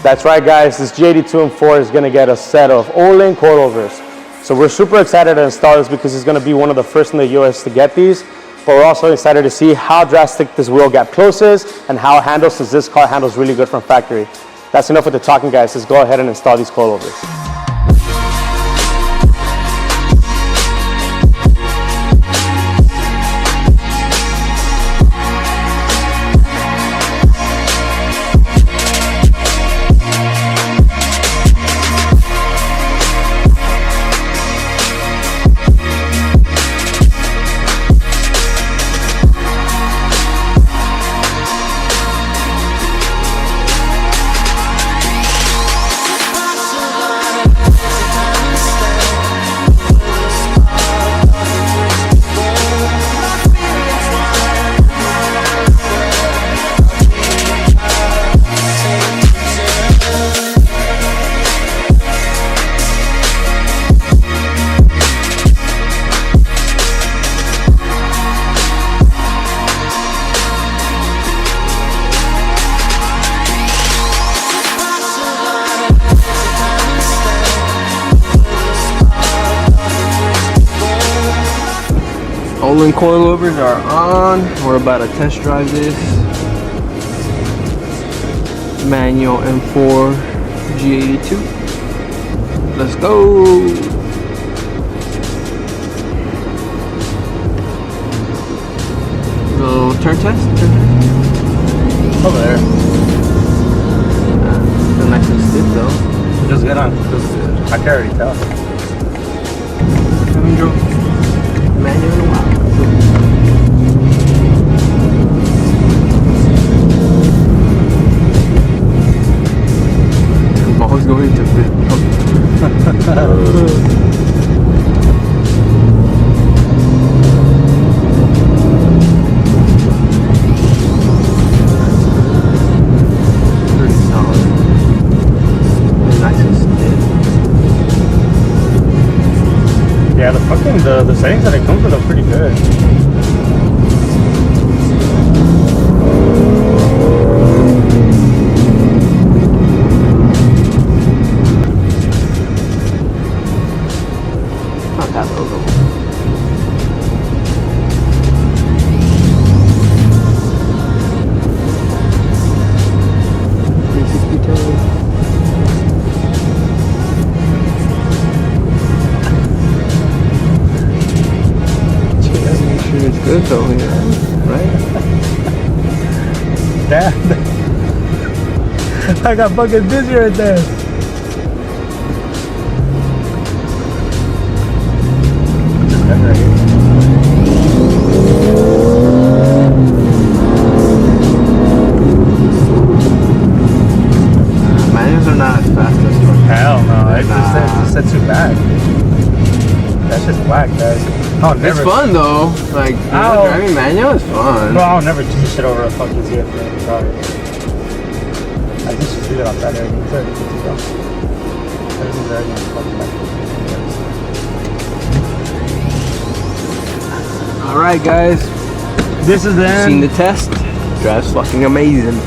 That's right, guys. This G82 M4 is going to get a set of Ohlins coilovers. So we're super excited to install this because it's going to be one of the first in the US to get these. But we're also excited to see how drastic this wheel gap close is and how it handles, since this car handles really good from factory. That's enough with the talking, guys. Let's go ahead and install these coilovers. Ohlins coilovers are on. We're about to test drive this manual M4 G82. Let's go. Little turn test. Over there. Feel nice and stiff though. Feels good, huh? Feels good. I can already tell. Haven't drove manual in a while. Balls going to fit. Pretty solid. Nice and stiff. Yeah, the settings that it comes with are pretty good. Not that low though. It's good though, yeah, right? Damn. I got fucking dizzy right there. Manuals are not as fast as yours. Hell no, it just sets you back. That's just whack, guys. It's fun though. Like, driving manual is fun. Bro, I'll never choose shit over a fucking ZF. Sorry. I just leave it on that area. It's already good to go. Everything's already on fucking back. Alright guys. This is the end. Seen the test. Drives fucking amazing.